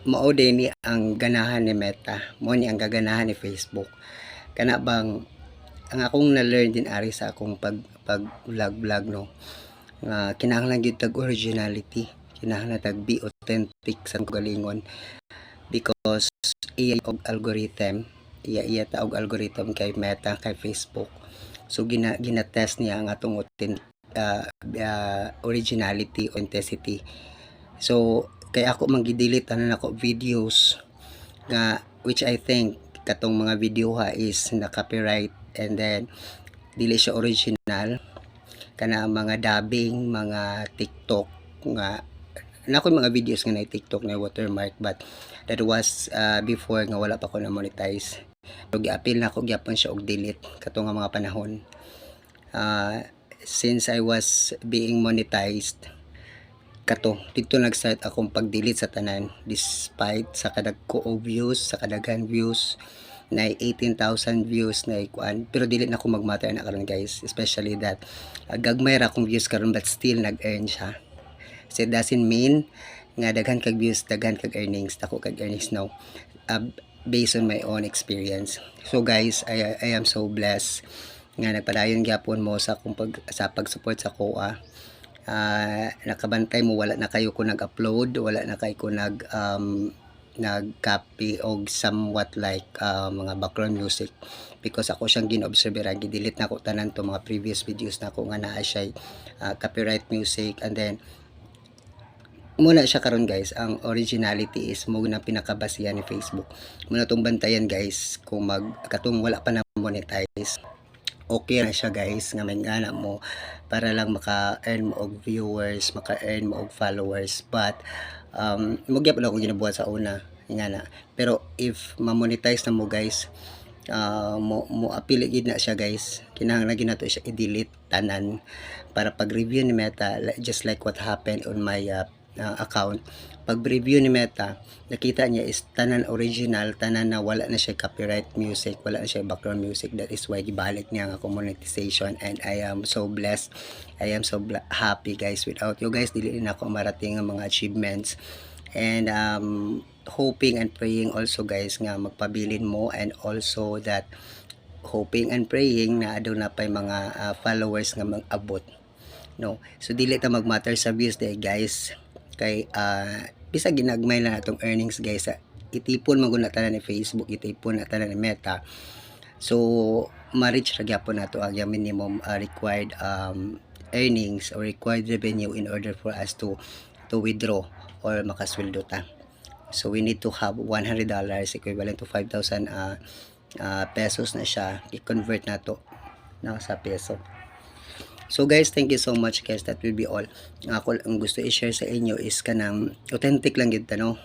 mao din ni ang ganahan ni Meta, mao ni ang gaganahan ni Facebook. Kana bang ang akong na-learn din ari sa akong pag vlog no, nga kinahanglan gyud tag originality, kinahanglan tag be authentic sa galingon, because iya og algorithm, iya ta og algorithm kay Meta, kay Facebook. So gina-test niya ang atong originality, authenticity. So kay ako mangidelete tanan ako videos nga which I think katong mga video ha is na copyright, and then dili siya original, kana mga dubbing, mga TikTok nga na ako mga videos nga na TikTok na watermark, but that was before nga wala pa ko na monetize. So gi-appeal na ako gyapon siya og delete kato nga mga panahon. Since I was being monetized kato dito nag-start akong pag-delete sa tanan, despite sa kadagko og views, sa kadaghan views na 18,000 views na ikuan, pero dili na ako magmatter na karon guys, especially that gagmay ra akong views karon but still nag-earn siya. So it doesn't mean nga daghan kag views, daghan kag earnings, dako kag earnings, no. Based on my own experience. So guys, I am so blessed nga nagpadayon gyapon mo sa akong pag-support sa Koa. Nakabantay mo, wala na kayo ko nag-upload, wala na kayo ko nag-copy og somewhat like mga background music, because ako siyang gina-observeran, gidelete na ko tanan to mga previous videos na ko nga naa siya copyright music, and then muna siya karon guys. Ang originality is mo na pinakabasihan ni Facebook. Muna tong bantayan guys, kung katong wala pa na monetize, okay na siya guys, nga may ngana mo para lang maka-earn mo og viewers, maka-earn mo og followers, but magyap na ako ginabuhat sa una ngana. Pero if ma-monetize na mo guys, mo appeal gid na siya guys, kinahanglan gid nato siya i-delete tanan para pag-review ni Meta, just like what happened on my account. Pag review ni Meta, nakita niya is tanan original, tanan na wala na siya copyright music, wala na siya background music. That is why gibalik niya ang akong monetization, and I am so blessed, I am so happy guys. Without you guys, dili na ako marating ang mga achievements, and hoping and praying also guys nga magpabilin mo, and also that hoping and praying na adto na pay mga followers nga mag-abot, no. So dili ta magmatter sa views day guys, kay bisa ginagmay na natong earnings guys. Itipon maguna tanan ni Facebook, itipon na tanan ni Meta, so ma-reach ra gyapon nato ang minimum required earnings or required revenue in order for us to withdraw or makasweldo ta. So we need to have $100 equivalent to 5,000 pesos na siya, i-convert nato na sa peso. So guys, thank you so much guys. That will be all. Ako ang gusto i-share sa inyo is kanang authentic lang gid no.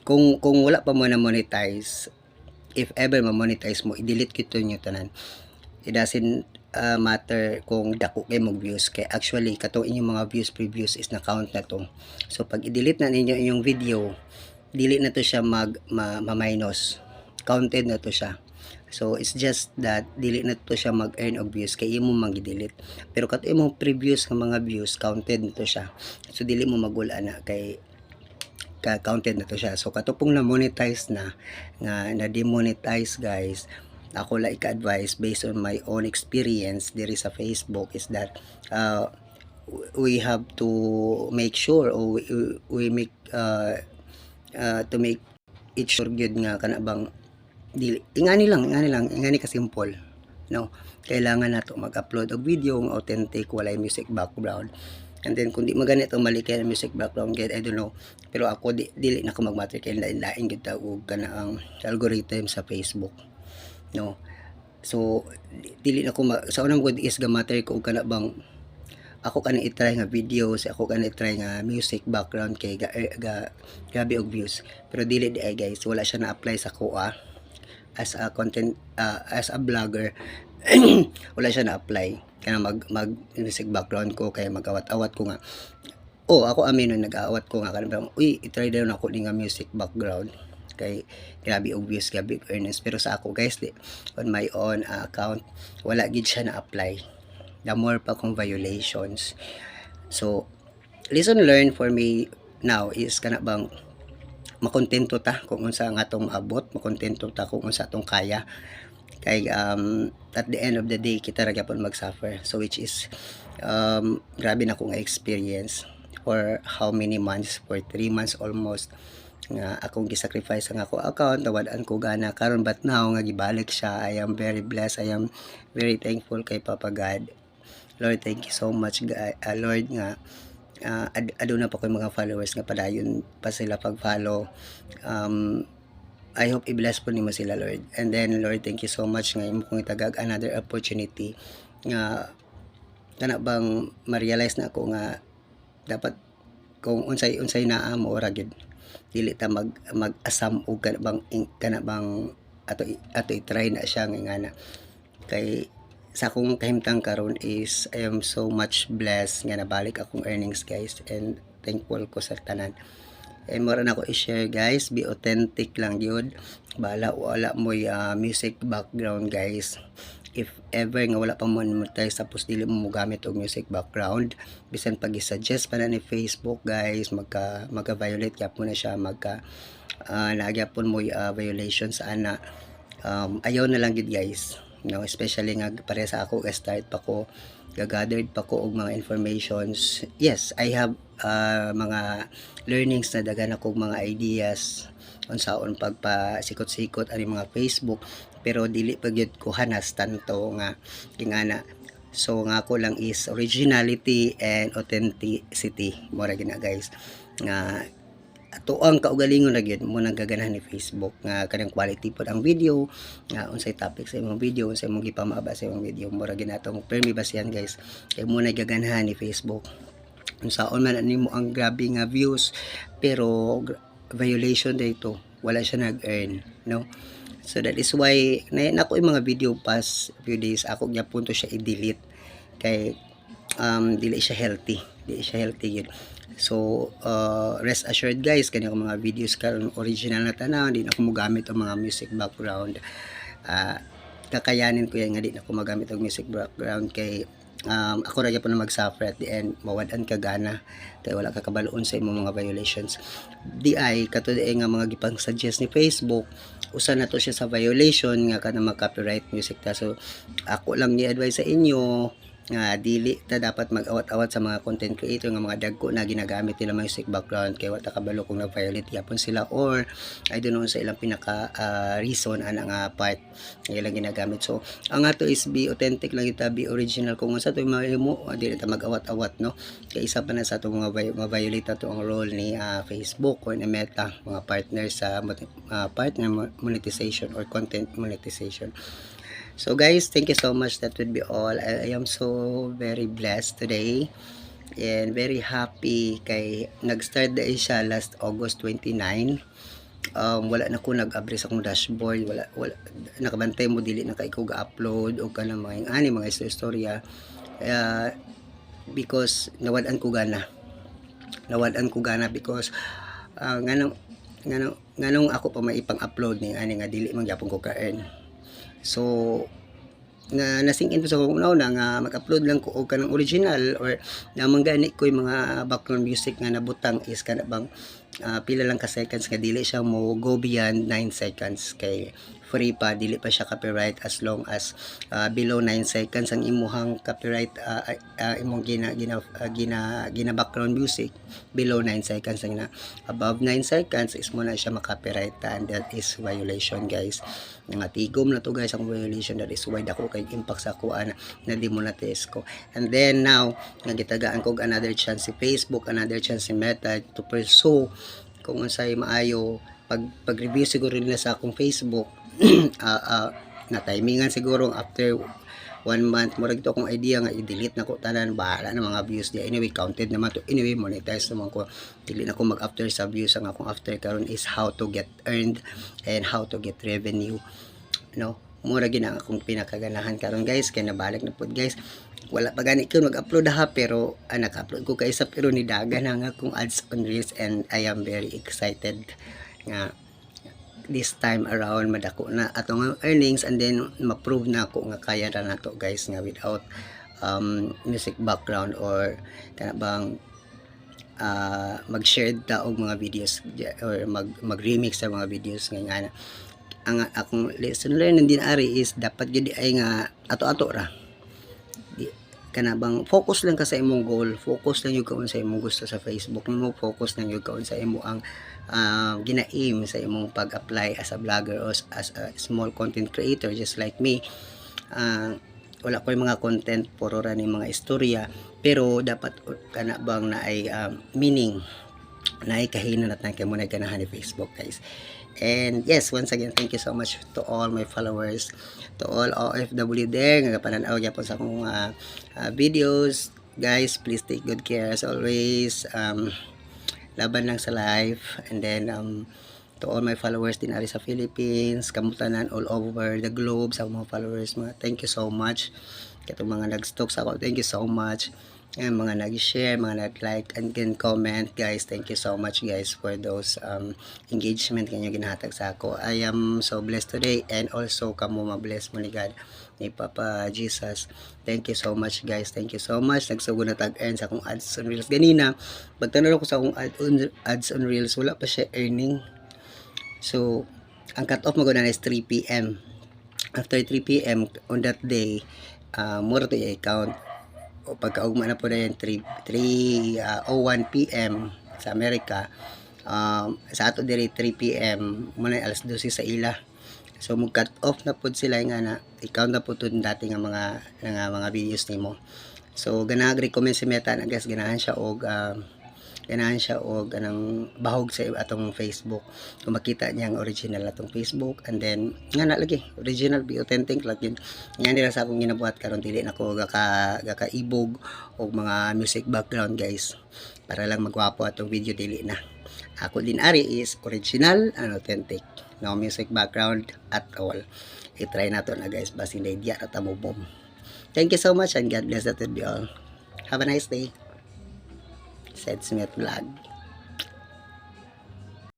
Kung wala pa mo na monetize, if ever ma-monetize mo, i-delete kito nyo tanan. It doesn't matter kung dako kay mong views, kay actually katong inyong mga views previews is na count na to. So pag i-delete na ninyo inyong video, dili na to siya ma-minus, counted na to siya. So it's just that dili na to siya mag-earn og views kay imo mang-delete. Pero kato imong previous nga mga views, counted na to siya. So dili mo magula na kay counted na to siya. So kato pong na monetize na demonetize guys, ako lang ika-advise based on my own experience diri sa Facebook is that we have to make sure, or we make to make it sure gyud nga kana bang ingani ka simple, no. Kailangan nato mag-upload og video ng authentic, walay music background, and then kung di maganit ang mali kay music background guide, I don't know, pero ako dili na ko magmatter kay lain gid ta og kana ang algorithm sa Facebook, no. So dili na ko sa unang good is gamatter ko og kana bang ako kanang i-try nga videos, ako kanang i-try nga music background kay grabe og views, pero dili di ay guys, wala siya na-apply sa Koa as a content as a vlogger. Wala siya na-apply kaya mag music background ko, kaya mag-awat-awat ko nga, ako aminon nag-aawat ko nga kanang i-try daw na ako nga music background kay grabe og views, grabe og earnings. Pero sa ako guys, on my own account, wala gid siya na-apply, the more pa kung violations. So lesson learned for me now is kana bang makontento ta kung unsa ang atong maabot, makontento ta kung unsa atong kaya. Kay at the end of the day kita ra gyapon mag-suffer. So which is grabe na ko nga experience for how many months, for 3 months almost nga akong gisacrifice ang ako account, nawad-an ko gana karon, but now nga gibalik siya. I am very blessed, I am very thankful kay Papa God. Lord, thank you so much Lord nga aduna pa ko mga followers nga padayon pa sila pag-follow. I hope i-bless po nimo sila, Lord. And then Lord, thank you so much nga imo kong itagag another opportunity nga kana bang ma-realize na ako nga dapat kung unsay naa mo ora gyud dili ta mag-asam og kana bang ato i-try na siya nga na kay sa akong kahimtang karon is I am so much blessed nga nabalik akong earnings, guys, and thankful ko sa tanan. And mura na ko i-share, guys, be authentic lang yun, wala mo music background, guys. If ever nga wala pa mo monetize tapos dili mo gamit og music background, bisan pag i-suggest pa na ni Facebook, guys, magka-violate gyapon na siya, nagyapon mo violation sa ana. Ayaw na lang gid, guys, no, especially nga pare sa ako start pa ko, gagathered pa ko og mga informations. Yes, I have mga learnings na dagan ako mga ideas unsaon pagpasikot-sikot ani mga Facebook, pero dili pa gyud ko hanas tanto nga ingana. So nga ako lang is originality and authenticity mura gina, guys, nga ato ang kaugalingon na gyud mo nang gaganahan ni Facebook nga kanang quality pod ang video, nga unsay topic sa imong video, unsay imong gipamaba sa imong video, mura gina atong permi basihan, guys, kay mo na gaganahan ni Facebook unsaon man nimo ang grabe nga views, pero violation dito, wala siya nag-earn, no? So that is why nako yung mga video past few days ako gyapon to siya i-delete kay dili siya healthy yun. So rest assured, guys, kani ako mga videos karon original na tanaw, di na ako mogamit ang mga music background. Kakayanin ko yan nga di na ako magamit ang music background kay ako ra gyapon na mag-suffer at the end, mawad-an ka gana kay wala ka kabaloon sa imong mga violations. Di ay katud nga mga gipang suggest ni Facebook, usa na to siya sa violation nga kana mag-copyright music ta. So ako lang ni-advise sa inyo nga dili ta dapat mag-awat-awat sa mga content creator nga mga dagko na ginagamit nila music background kay wala kabalo kung na-violate yapon sila, or I don't know sa ilang pinaka reason ana nga part nga ilang ginagamit. So ang ato is be authentic lang kita, be original kung sa to mahimo, dili ta mag-awat-awat, no, kay isa pa na sa to mga ma-violate to ang role ni Facebook or ni Meta, mga partner sa partner monetization or content monetization. So guys, thank you so much. That would be all. I am so very blessed today and very happy kay nag-start na siya last August 29. Wala na ko nag-abri sa akong dashboard, wala nakabantay mo dili na kay ko ga-upload o kanang mga istorya because nawad-an ko gana because nganong ako pa maipang-upload ni ani nga dili man gyapon ko ka-earn. So nasing into sa kung una nga mag-upload lang ko og kanang original or namang gani ko yung mga background music nga nabutang is kana bang pila lang ka seconds nga dili siya mo go beyond 9 seconds kay free pa, dili pa siya copyright as long as below 9 seconds ang imuhang copyright imong gina background music below 9 seconds na above 9 seconds is mo na siya makopyright and that is violation, guys. Nga tigom na to, guys, ang violation. That is why dako kay impact sa kuan na demonetize ko. And then now nagitagaan ko another chance si Facebook, another chance si Meta to pursue kung unsay maayo pag-review siguro nila sa akong Facebook. Na timingan siguro after 1 month murag ito akong idea nga i-delete na ko tanan, bahala na mga views dia. Anyway, counted naman to, anyway monetize naman ko, dili na ko mag after sa views. Ang akong after karon is how to get earned and how to get revenue, no, mura gina akong pinakaganahan karon, guys, kay nabalik na pud, guys. Wala pa gani ko mag-upload ha, pero naka-upload ko kay isa, pero nidagan na nga akong ads on Reels and I am very excited nga this time around madako na atong earnings and then ma-prove na ako nga kaya ra nato, guys, nga without music background or kana bang mag-share ta og mga videos or mag-remix sa mga videos nga ang akong lesson learned din ari is dapat gyud ay nga ato-ato ra. Kana bang focus lang ka sa imong goal, focus lang yung kaon sa imong gusto sa Facebook mo, focus lang yung kaon sa imo ang gina-aim sa imong pag-apply as a vlogger or as a small content creator just like me. Wala ko yung mga content, puro ra ni mga istorya, pero dapat kana bang na ay meaning na ay kahinan at kay mo na ganahan ni Facebook, guys. And yes, once again, thank you so much to all my followers, to all OFW there nga pananaw gyapon sa akong videos. Guys, please take good care as always. Laban lang sa life. And then to all my followers din ari sa Philippines, kamutanan all over the globe, sa mga followers mga, thank you so much. Katong mga nag-stalk sa ako, thank you so much. And mga nag-share, mga nag-like and then comment, guys, thank you so much guys for those engagement kanyo ginahatag sa ako. I am so blessed today, and also kamo ma-bless mo ni God, ni Papa Jesus. Thank you so much guys, thank you so much. Nagsugod na tag-earn sa akong ads on Reels ganina. Pagtanong ko sa akong ads on Reels, wala pa siya earning. So ang cut off mo na is 3 PM. After 3 PM on that day, mura to yung account. O pagkaugma na po na yan 3:01 PM sa Amerika, sa ato diri 3 PM muna alas 12 sa ila. So mo cut off na pod sila nga na i-count na po tun dati nga mga videos nimo. So ganag recommend si Meta na guys, ganahan siya og anang bahog sa atong Facebook. Kung makita niya ang original atong Facebook, and then nga na lagi original, be authentic lagi. Nga nila sa akong ginabuhat karon, dili na ko gaka-ibog og mga music background guys, para lang magwapo atong video, dili na. Ako din ari is original and authentic, no music background at all. I-try nato na guys, basin na idea at amubom. Thank you so much and God bless that to be all. Have a nice day. Sed Smith Vlog.